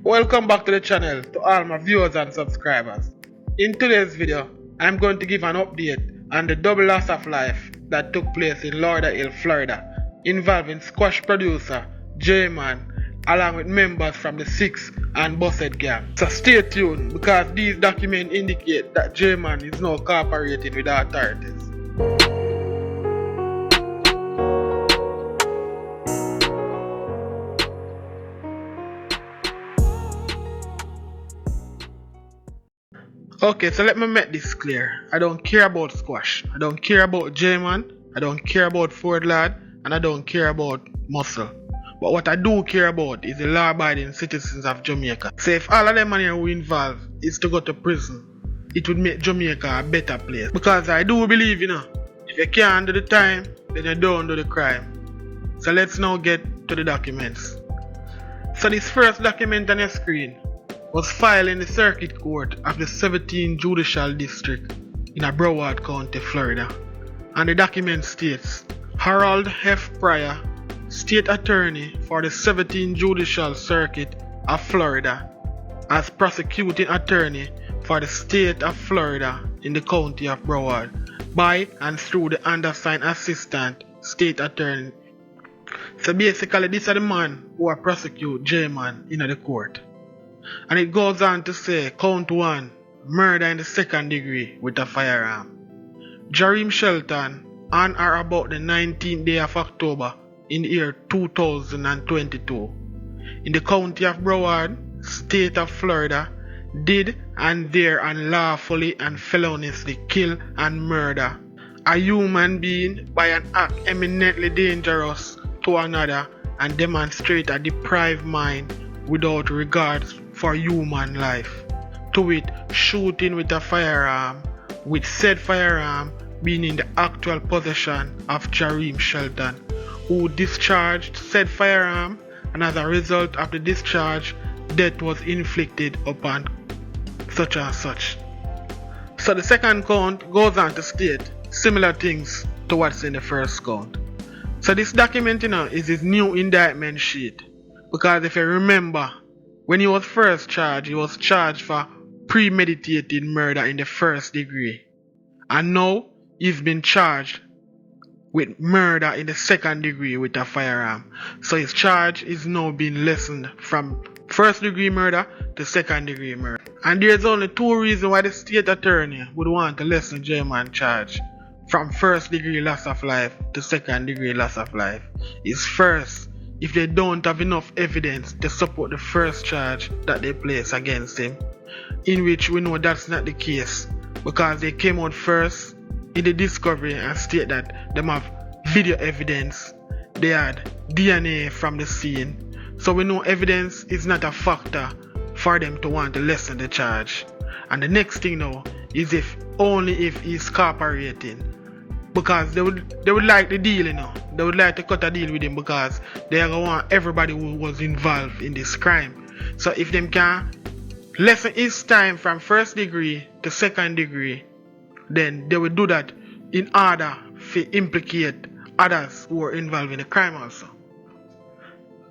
Welcome back to the channel to all my viewers and subscribers. In today's video, I'm going to give an update on the double loss of life that took place in Lauderdale, Florida, involving squash producer Jman along with members from the Six and Busted gang. So stay tuned because these documents indicate that Jman is now cooperating with the authorities. Okay, so let me make this clear. I don't care about squash. I don't care about Jman. I don't care about Ford Lad. And I don't care about muscle. But what I do care about is the law-abiding citizens of Jamaica. So if all of them man here who involved is to go to prison, it would make Jamaica a better place. Because I do believe, if you can't do the time, then you don't do the crime. So let's now get to the documents. So this first document on your screen was filed in the Circuit Court of the 17th Judicial District in Broward County, Florida. And the document states, Harold F. Pryor, State Attorney for the 17th Judicial Circuit of Florida, as prosecuting attorney for the state of Florida in the county of Broward, by and through the undersigned Assistant State Attorney. So basically, this is the man who will prosecute Jman in the court. And it goes on to say, count 1, murder in the second degree with a firearm. Jareem Shelton, on or about the 19th day of October in the year 2022, in the county of Broward, state of Florida, did and there unlawfully and feloniously kill and murder a human being by an act eminently dangerous to another and demonstrate a deprived mind without regard for human life, to wit, shooting with a firearm, with said firearm being in the actual possession of Jareem Shelton, who discharged said firearm, and as a result of the discharge, death was inflicted upon such and such. So the second count goes on to state similar things to what's in the first count. So this document is his new indictment sheet, because if you remember, when he was first charged, he was charged for premeditated murder in the first degree. And now he's been charged with murder in the second degree with a firearm. So his charge is now being lessened from first degree murder to second degree murder. And there's only two reasons why the state attorney would want to lessen Jman charge from first degree loss of life to second degree loss of life. Is first, if they don't have enough evidence to support the first charge that they place against him, in which we know that's not the case, because they came out first in the discovery and state that they have video evidence, they had DNA from the scene, so we know evidence is not a factor for them to want to lessen the charge. And the next thing now is only if he's cooperating, because they would like the deal, they would like to cut a deal with him, because they want everybody who was involved in this crime. So if them can lessen his time from first degree to second degree, then they will do that in order to implicate others who are involved in the crime also.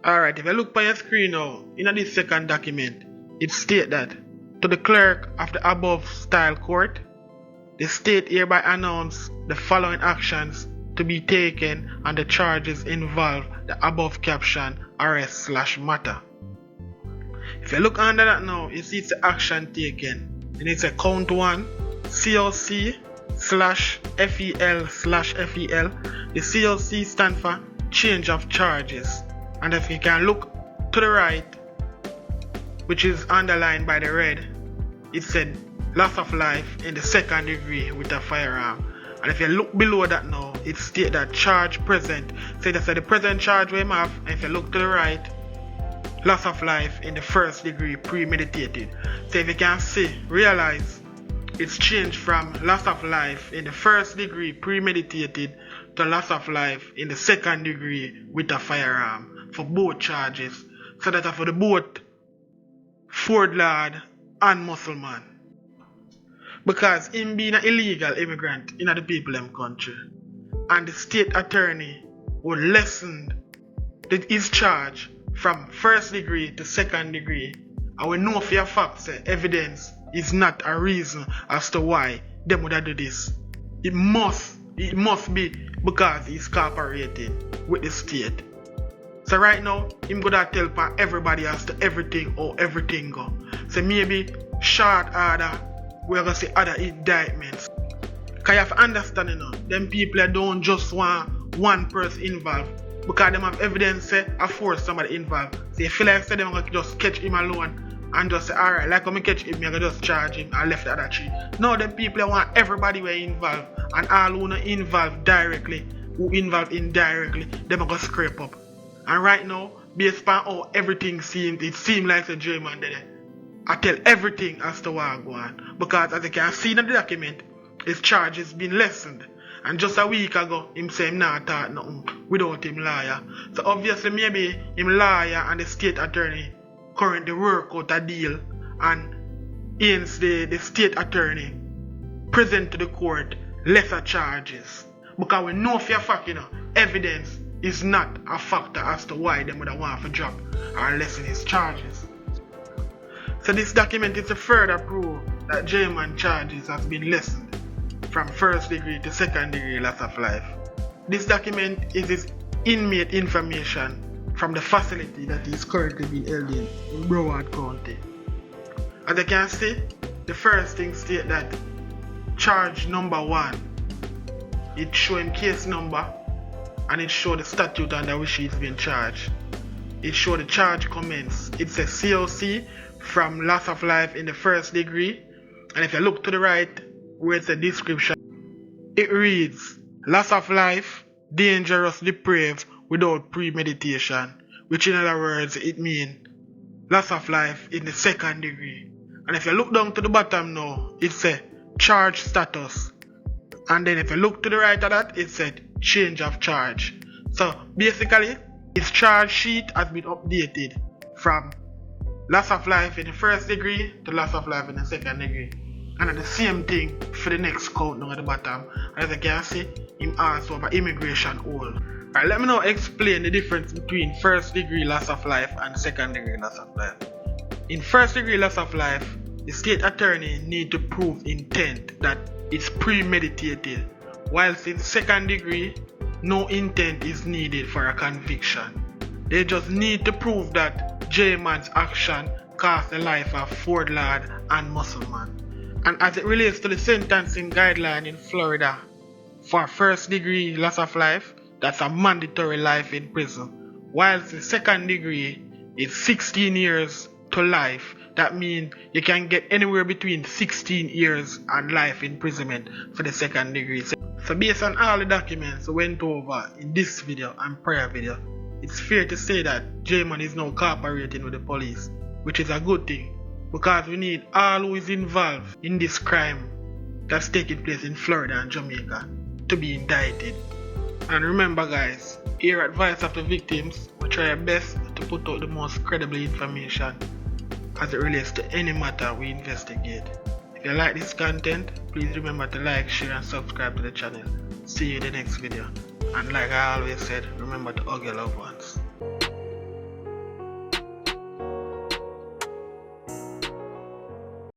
Alright, if you look by your screen now, in this second document, it states that to the clerk of the above style court, the state hereby announce the following actions to be taken on the charges involved the above caption arrest/matter. If you look under that now, you see it's the action taken. And it's a count 1, COC/FEL/FEL. The COC stand for change of charges. And if you can look to the right, which is underlined by the red, it said loss of life in the second degree with a firearm. And if you look below that now, it states that charge present. So that's the present charge we have. And if you look to the right, loss of life in the first degree premeditated. So if you can realize it's changed from loss of life in the first degree premeditated to loss of life in the second degree with a firearm for both charges. So that for the both Ford Lad and Muscleman. Because him being an illegal immigrant in the people in country, and the state attorney would lessen his charge from first degree to second degree And we know for a fact say evidence is not a reason as to why them would do this. It must be because he's cooperating with the state. So right now, him gonna tell everybody as to everything or everything go. So maybe short order, we're gonna see other indictments. Cause you have to understand, you know, them people don't just want one person involved. Because them have evidence say I force somebody involved. So you feel like say them gonna just catch him alone and just say, alright, like when I catch him, I gonna just charge him and left the other three. No, them people want everybody were involved. And all who not involved directly, who involved indirectly, them are gonna scrape up. And right now, based upon how everything seems, it seems like a Jman did it. I tell everything as to what go on. Because as you can see in the document, his charge has been lessened. And just a week ago, him say him not thought nothing without him lawyer. So obviously maybe him lawyer and the state attorney currently work out a deal, and hence the state attorney present to the court lesser charges. Because we know for a fact, you know, evidence is not a factor as to why them would want to drop or lessen his charges. So this document is a further proof that Jman charges has been lessened from first degree to second degree loss of life. This document is his inmate information from the facility that is currently being held in Broward County. As you can see, the first thing state that charge number 1, it show him case number and it show the statute under which he's been charged. It show the charge commence. It says COC from loss of life in the first degree, and if you look to the right where it's a description, it reads loss of life, dangerous, depraved, without premeditation, which in other words it means loss of life in the second degree. And if you look down to the bottom now, it says charge status, and then if you look to the right of that, it said change of charge. So basically his charge sheet has been updated from loss of life in the first degree to loss of life in the second degree. And the same thing for the next count down at the bottom. As you can see, him also have immigration hold. Alright, let me now explain the difference between first degree loss of life and second degree loss of life. In first degree loss of life, the state attorney need to prove intent that it's premeditated, whilst in second degree, no intent is needed for a conviction. They just need to prove that Jman's action cost the life of Ford Lord and Musselman. And as it relates to the sentencing guideline in Florida, for first degree loss of life, that's a mandatory life in prison. Whilst the second degree is 16 years to life. That means you can get anywhere between 16 years and life imprisonment for the second degree. So based on all the documents we went over in this video and prior video, it's fair to say that Jman is now cooperating with the police, which is a good thing, because we need all who is involved in this crime that's taking place in Florida and Jamaica to be indicted. And remember guys, here at Voice of the Victims, we try our best to put out the most credible information as it relates to any matter we investigate. If you like this content, please remember to like, share and subscribe to the channel. See you in the next video. And like I always said, remember to hug your loved one.